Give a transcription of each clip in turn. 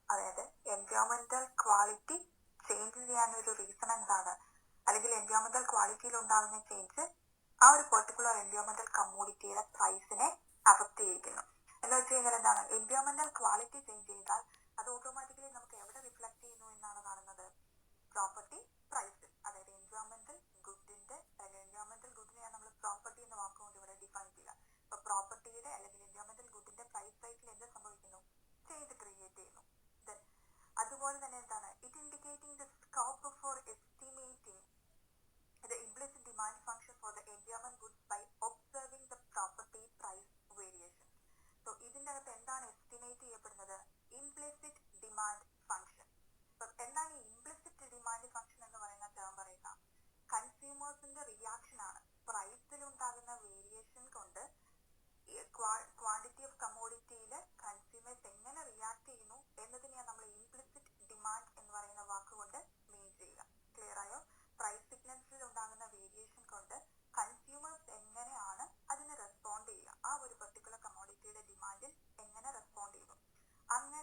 അതായത് എൻവയോൺമെന്റൽ quality change ചെയ്യാനൊരു reason എന്താണ്, അല്ലെങ്കിൽ എൻവയോൺമെന്റൽ ക്വാളിറ്റിയിൽ ഉണ്ടാകുന്ന ചേഞ്ച് ആ ഒരു പെർട്ടിക്കുലർ എൻവയോൺമെന്റൽ കമ്മോഡിറ്റിയുടെ പ്രൈസിനെ അഫക്ട് ചെയ്യിക്കുന്നു. എന്ന് വെച്ച് കഴിഞ്ഞാൽ എന്താണ്, എൻവയോൺമെന്റൽ ക്വാളിറ്റി ചേഞ്ച് ചെയ്താൽ അത് ഓട്ടോമാറ്റിക്കലി നമുക്ക് എവിടെ റിഫ്ലക്ട് ചെയ്യുന്നു എന്നാണ് കാണുന്നത്, പ്രോപ്പർട്ടി പ്രൈസിൽ. അതായത് എൻവയോൺമെന്റൽ ഗുഡിന്റെ അല്ലെങ്കിൽ എൻവയോൺമെന്റൽ ഗുഡിനെയാണ് നമ്മൾ പ്രോപ്പർട്ടി എന്ന വാക്കുകൊണ്ട് ഇവിടെ ഡിഫൈൻ ചെയ്യുക. അപ്പൊ പ്രോപ്പർട്ടിയുടെ അല്ലെങ്കിൽ എൻവയോൺമെന്റൽ ഗുഡിന്റെ പ്രൈസ് റേറ്റിൽ എന്ത് സംഭവിക്കുന്നു, ചേഞ്ച് ക്രിയേറ്റ് ചെയ്യുന്നു. അതുപോലെ തന്നെ എന്താണ്, it indicating the scope for estimating the implicit demand function for the environment goods by observing the property price variation. So ഇതിന്റെ അകത്ത് എന്താണ് എസ്റ്റിമേറ്റ് ചെയ്യപ്പെടുന്നത്, ഇംപ്ലിസിറ്റ് ഡിമാൻഡ് ഫംഗ്ഷൻ. എന്താണ് ഇംപ്ലിസിറ്റ് ഡിമാൻഡ് ഫംഗ്ഷൻ എന്ന് പറയുന്ന ടേം പറയുക, കൺസ്യൂമേഴ്സിന്റെ റിയാക്ഷൻ ആണ്. പ്രൈസിൽ ഉണ്ടാകുന്ന വേരിയേഷൻ കൊണ്ട് ക്വാണ്ടിറ്റി ഓഫ് കമ്മോഡിറ്റിയിൽ കൺസ്യൂമേഴ്സ് എങ്ങനെ റിയാക്ട് ചെയ്യുന്നു എന്നതിനെയാണ് നമ്മൾ ഇംപ്ലിസിറ്റ് ഡിമാൻഡ് എന്ന് പറയുന്ന വാക്കുകൊണ്ട് മീൻ ചെയ്യുക. ക്ലിയർ ആയോ? പ്രൈസ് സിഗ്നൽസിൽ ഉണ്ടാകുന്ന വേരിയേഷൻ കൊണ്ട് കൺസ്യൂമേഴ്സ് എങ്ങനെയാണ് അതിന് റെസ്പോണ്ട് ചെയ്യുക, ആ ഒരു പെർട്ടിക്കുലർ കമ്മോഡിറ്റിയുടെ ഡിമാൻഡിൽ എങ്ങനെ റെസ്പോണ്ട് ചെയ്യുന്നു. അങ്ങനെ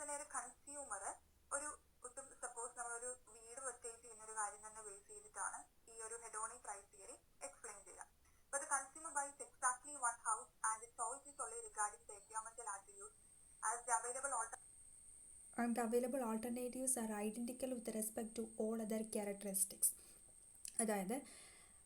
തന്നെ ഒരു കൺസ്യൂമർ ഒരു സപ്പോസ് നമ്മളൊരു വീട് പർച്ചേസ് ചെയ്യുന്ന ഒരു കാര്യം തന്നെ ബേസ് ചെയ്തിട്ടാണ് ഈ ഒരു ഹെഡോണിക് പ്രൈസ് തിയറി എക്സ്പ്ലെയിൻ ചെയ്യുക. But the consumer buys exactly one house and the choice is only regarding the environmental attributes as the available alternatives are identical with respect to all other characteristics. അതായത്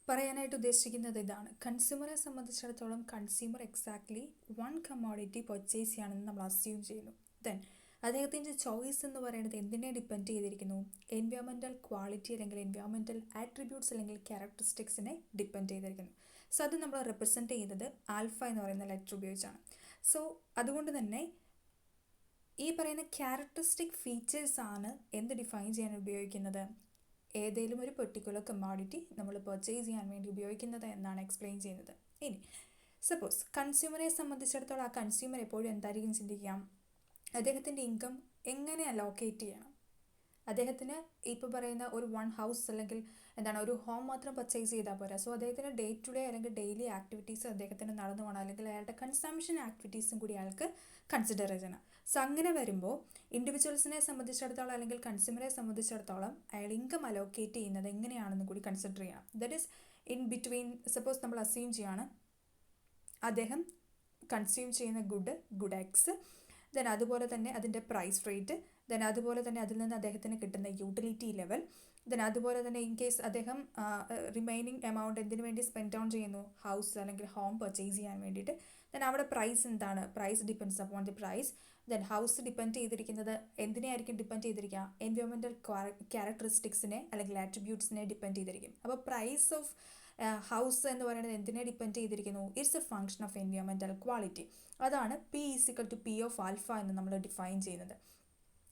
പറയാനായിട്ട് ഉദ്ദേശിക്കുന്നത് ഇതാണ്, കൺസ്യൂമറെ സംബന്ധിച്ചിടത്തോളം consumer exactly one commodity purchase ചെയ്യുകയാണെന്ന് നമ്മൾ assume ചെയ്യുന്നു. Then അദ്ദേഹത്തിൻ്റെ choice എന്ന് പറയുന്നത് എന്തിനെ ഡിപ്പെൻഡ് ചെയ്തിരിക്കുന്നു? എൻവയോൺമെൻറ്റൽ ക്വാളിറ്റി അല്ലെങ്കിൽ എൻവയോൺമെൻറ്റൽ ആട്രിബ്യൂട്ട്സ് അല്ലെങ്കിൽ ക്യാരക്ടറിസ്റ്റിക്സിനെ ഡിപ്പെൻഡ് ചെയ്തിരിക്കുന്നു. സോ അത് നമ്മൾ റെപ്രസെൻറ്റ് ചെയ്യുന്നത് ആൽഫ എന്ന് പറയുന്ന ലെറ്റർ ഉപയോഗിച്ചാണ്. സോ അതുകൊണ്ട് തന്നെ ഈ പറയുന്ന ക്യാരക്ടറിസ്റ്റിക് ഫീച്ചേഴ്സാണ് എന്ത് ഡിഫൈൻ ചെയ്യാൻ ഉപയോഗിക്കുന്നത്? ഏതെങ്കിലും ഒരു പെർട്ടിക്കുലർ കമ്മോഡിറ്റി നമ്മൾ പർച്ചേസ് ചെയ്യാൻ വേണ്ടി ഉപയോഗിക്കുന്നത് എന്നാണ് എക്സ്പ്ലെയിൻ ചെയ്യുന്നത്. ഇനി സപ്പോസ് കൺസ്യൂമറെ സംബന്ധിച്ചിടത്തോളം ആ കൺസ്യൂമർ എപ്പോഴും എന്തായിരിക്കും ചിന്തിക്കാം? അദ്ദേഹത്തിൻ്റെ ഇൻകം എങ്ങനെ അലോക്കേറ്റ് ചെയ്യണം? അദ്ദേഹത്തിന് ഇപ്പോൾ പറയുന്ന ഒരു വൺ ഹൗസ് അല്ലെങ്കിൽ ഒരു ഹോം മാത്രം പർച്ചേസ് ചെയ്താൽ പോരാ. സോ അദ്ദേഹത്തിന് ഡേ ടു ഡേ അല്ലെങ്കിൽ ഡെയിലി ആക്ടിവിറ്റീസ് അദ്ദേഹത്തിന് നടന്നു പോകണം, അല്ലെങ്കിൽ അയാളുടെ കൺസംഷൻ ആക്ടിവിറ്റീസും കൂടി അയാൾക്ക് കൺസിഡർ ചെയ്യണം. സോ അങ്ങനെ വരുമ്പോൾ ഇൻഡിവിജ്വൽസിനെ സംബന്ധിച്ചിടത്തോളം അല്ലെങ്കിൽ കൺസ്യൂമറെ സംബന്ധിച്ചിടത്തോളം അയാൾ ഇൻകം അലോക്കേറ്റ് ചെയ്യുന്നത് എങ്ങനെയാണെന്ന് കൂടി കൺസിഡർ ചെയ്യണം. That is in between. Suppose നമ്മൾ അസ്യൂം ചെയ്യാണ് അദ്ദേഹം കൺസ്യൂം ചെയ്യുന്ന ഗുഡ് എക്സ്, ദെൻ അതുപോലെ തന്നെ അതിൻ്റെ പ്രൈസ് റേറ്റ്, ദെൻ അതുപോലെ തന്നെ അതിൽ നിന്ന് അദ്ദേഹത്തിന് കിട്ടുന്ന യൂട്ടിലിറ്റി ലെവൽ, ദെൻ അതുപോലെ തന്നെ ഇൻ കേസ് അദ്ദേഹം റിമൈനിങ് എമൗണ്ട് എന്തിനു വേണ്ടി സ്പെൻഡ് ഓൺ ചെയ്യുന്നു? ഹൗസ് അല്ലെങ്കിൽ ഹോം പർച്ചേസ് ചെയ്യാൻ വേണ്ടിയിട്ട്. ദെൻ അവിടെ പ്രൈസ് എന്താണ്? Price depends upon the price. Then house depend ചെയ്തിരിക്കുന്നത് എന്തിനെയായിരിക്കും ഡിപ്പെൻഡ് ചെയ്തിരിക്കുക? എൻവയോൺമെൻറ്റൽ ക്യാരക്ടറിസ്റ്റിക്സിനെ അല്ലെങ്കിൽ ആട്രിബ്യൂട്ട്സിനെ ഡിപ്പെൻഡ് ചെയ്തിരിക്കും. അപ്പോൾ പ്രൈസ് ഓഫ് ഹൗസ് എന്ന് പറയുന്നത് എന്തിനെ ഡിപ്പെൻഡ് ചെയ്തിരിക്കുന്നു? It's A function of environmental quality. അതാണ് P of ആൽഫ എന്ന് നമ്മൾ ഡിഫൈൻ ചെയ്യുന്നത്.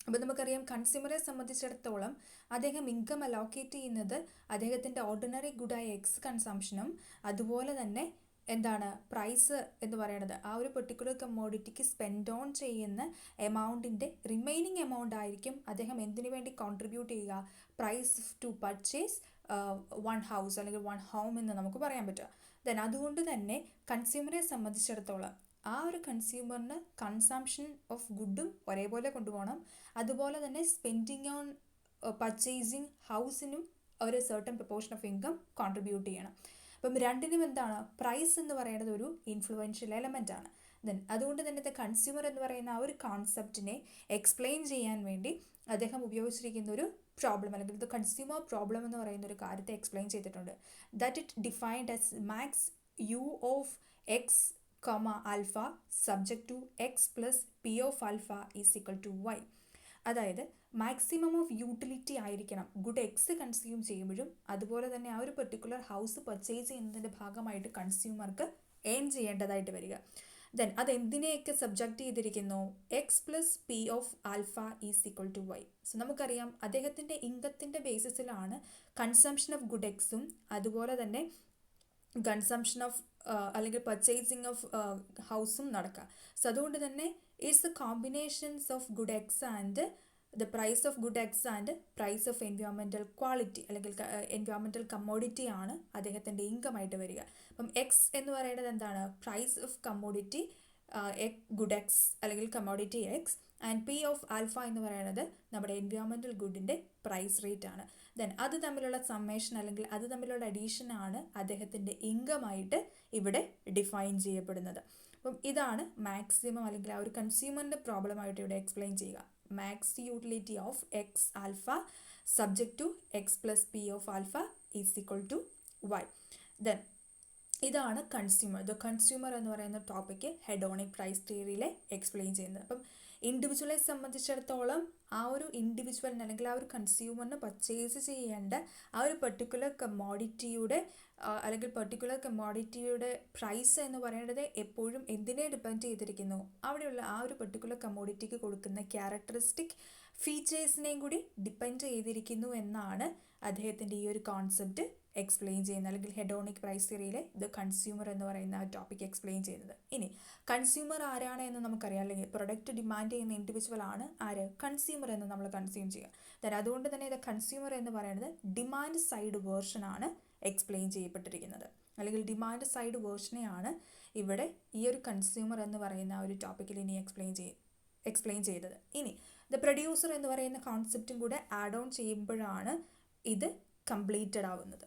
അപ്പോൾ നമുക്കറിയാം കൺസ്യൂമറെ സംബന്ധിച്ചിടത്തോളം അദ്ദേഹം ഇൻകം അലോക്കേറ്റ് ചെയ്യുന്നത് അദ്ദേഹത്തിൻ്റെ ഓർഡിനറി ഗുഡായ എക്സ് കൺസംഷനും അതുപോലെ തന്നെ പ്രൈസ് എന്ന് പറയുന്നത് ആ ഒരു പെർട്ടിക്കുലർ കമ്മോഡിറ്റിക്ക് സ്പെൻഡ് ഓൺ ചെയ്യുന്ന എമൗണ്ടിൻ്റെ റിമൈനിങ് എമൗണ്ട് ആയിരിക്കും അദ്ദേഹം എന്തിനു വേണ്ടി കോൺട്രിബ്യൂട്ട് ചെയ്യുക? Price to purchase one house അല്ലെങ്കിൽ വൺ ഹോം എന്ന് നമുക്ക് പറയാൻ പറ്റുക. ദെൻ അതുകൊണ്ട് തന്നെ കൺസ്യൂമറെ സംബന്ധിച്ചിടത്തോളം ആ ഒരു കൺസ്യൂമറിന് കൺസംഷൻ ഓഫ് ഗുഡും ഒരേപോലെ കൊണ്ടുപോകണം, അതുപോലെ തന്നെ സ്പെൻഡിങ് ഓൺ പർച്ചേസിങ് ഹൗസിനും ഒരു certain proportion of income contribute ചെയ്യണം. അപ്പം രണ്ടിനും പ്രൈസ് എന്ന് പറയുന്നത് ഒരു ഇൻഫ്ലുവൻഷ്യൽ എലമെൻ്റ് ആണ്. ദെൻ അതുകൊണ്ട് തന്നെ കൺസ്യൂമർ എന്ന് പറയുന്ന ആ ഒരു കോൺസെപ്റ്റിനെ എക്സ്പ്ലെയിൻ ചെയ്യാൻ വേണ്ടി അദ്ദേഹം ഉപയോഗിച്ചിരിക്കുന്ന ഒരു പ്രോബ്ലം അല്ലെങ്കിൽ കൺസ്യൂമർ പ്രോബ്ലം എന്ന് പറയുന്ന ഒരു കാര്യത്തെ എക്സ്പ്ലെയിൻ ചെയ്തിട്ടുണ്ട്. That it defined as max U of X alpha subject to X plus P of alpha is equal to Y. അതായത് മാക്സിമം ഓഫ് യൂട്ടിലിറ്റി ആയിരിക്കണം ഗുഡ് എക്സ് കൺസ്യൂം ചെയ്യുമ്പോഴും അതുപോലെ തന്നെ ആ ഒരു പെർട്ടിക്കുലർ ഹൗസ് പർച്ചേസ് ചെയ്യുന്നതിൻ്റെ ഭാഗമായിട്ട് കൺസ്യൂമർക്ക് ഏൺ ചെയ്യേണ്ടതായിട്ട് വരിക. ദെൻ അതെന്തിനെയൊക്കെ സബ്ജക്റ്റ് ചെയ്തിരിക്കുന്നു? X plus P of alpha is equal to Y. So നമുക്കറിയാം അദ്ദേഹത്തിൻ്റെ ഇൻകത്തിൻ്റെ ബേസിസിലാണ് കൺസംഷൻ ഓഫ് ഗുഡ് എക്സും അതുപോലെ തന്നെ കൺസംഷൻ ഓഫ് അല്ലെങ്കിൽ പർച്ചേസിങ് ഓഫ് ഹൗസും നടക്കുക. സോ അതുകൊണ്ട് തന്നെ it's a combinations of good X and the price of good X and price of environmental quality അല്ലെങ്കിൽ എൻവയോൺമെൻറ്റൽ കമ്മോഡിറ്റി ആണ് അദ്ദേഹത്തിൻ്റെ ഇൻകമായിട്ട് വരിക. അപ്പം എക്സ് എന്ന് പറയുന്നത് price of commodity good X അല്ലെങ്കിൽ commodity X, and P of alpha എന്ന് പറയുന്നത് നമ്മുടെ എൻവയോൺമെൻറ്റൽ ഗുഡിൻ്റെ പ്രൈസ് റേറ്റ് ആണ്. ദെൻ അത് തമ്മിലുള്ള സമ്മേഷൻ അല്ലെങ്കിൽ അത് തമ്മിലുള്ള അഡീഷനാണ് അദ്ദേഹത്തിൻ്റെ ഇൻകമായിട്ട് ഇവിടെ ഡിഫൈൻ ചെയ്യപ്പെടുന്നത്. അപ്പം ഇതാണ് മാക്സിമം അല്ലെങ്കിൽ ആ ഒരു കൺസ്യൂമറിൻ്റെ പ്രോബ്ലമായിട്ട് ഇവിടെ എക്സ്പ്ലെയിൻ ചെയ്യുക. Max utility of X alpha subject to X plus P of alpha is equal to Y. Then ഇതാണ് കൺസ്യൂമർ. ദ കൺസ്യൂമർ എന്ന് പറയുന്ന ടോപ്പിക്ക് ഹെഡോണിക് പ്രൈസ് തിയറിയിലെ എക്സ്പ്ലെയിൻ ചെയ്യുന്നത്. അപ്പം ഇൻഡിവിജ്വലെ സംബന്ധിച്ചിടത്തോളം ആ ഒരു ഇൻഡിവിജ്വലിന് അല്ലെങ്കിൽ ആ ഒരു കൺസ്യൂമറിന് പർച്ചേസ് ചെയ്യേണ്ട ആ ഒരു പെർട്ടിക്കുലർ കമ്മോഡിറ്റിയുടെ അല്ലെങ്കിൽ പെർട്ടിക്കുലർ കമ്മോഡിറ്റിയുടെ പ്രൈസ് എന്ന് പറയുന്നത് എപ്പോഴും എന്തിനെ ഡിപ്പെൻഡ് ചെയ്തിരിക്കുന്നു? അവിടെയുള്ള ആ ഒരു പെർട്ടിക്കുലർ കമ്മോഡിറ്റിക്ക് കൊടുക്കുന്ന ക്യാരക്ടറിസ്റ്റിക് ഫീച്ചേഴ്സിനെയും കൂടി ഡിപ്പെൻഡ് ചെയ്തിരിക്കുന്നു എന്നാണ് അദ്ദേഹത്തിൻ്റെ ഈ ഒരു കോൺസെപ്റ്റ് എക്സ്പ്ലെയിൻ ചെയ്യുന്നത് അല്ലെങ്കിൽ ഹെഡോണിക് പ്രൈസ് തിയറിയിലെ ദ കൺസ്യൂമർ എന്ന് പറയുന്ന ആ ടോപ്പിക് എക്സ്പ്ലെയിൻ ചെയ്യുന്നത്. ഇനി കൺസ്യൂമർ ആരാണ് എന്ന് നമുക്കറിയാം, അല്ലെങ്കിൽ പ്രൊഡക്റ്റ് ഡിമാൻഡ് ചെയ്യുന്ന ഇൻഡിവിജ്വൽ ആണ് ആര്? കൺസ്യൂമർ എന്ന് നമ്മൾ കൺസ്യൂം ചെയ്യുക. ദെൻ അതുകൊണ്ട് തന്നെ ഇത് കൺസ്യൂമർ എന്ന് പറയുന്നത് ഡിമാൻഡ് സൈഡ് വേർഷൻ ആണ് എക്സ്പ്ലെയിൻ ചെയ്യപ്പെട്ടിരിക്കുന്നത്, അല്ലെങ്കിൽ ഡിമാൻഡ് സൈഡ് വേർഷനെയാണ് ഇവിടെ ഈ ഒരു കൺസ്യൂമർ എന്ന് പറയുന്ന ആ ഒരു ടോപ്പിക്കിൽ ഇനി എക്സ്പ്ലെയിൻ ചെയ്തത്. ഇനി ദ പ്രൊഡ്യൂസർ എന്ന് പറയുന്ന കോൺസെപ്റ്റും കൂടെ ആഡ് ഓൺ ചെയ്യുമ്പോഴാണ് ഇത് കംപ്ലീറ്റഡ് ആവുന്നത്.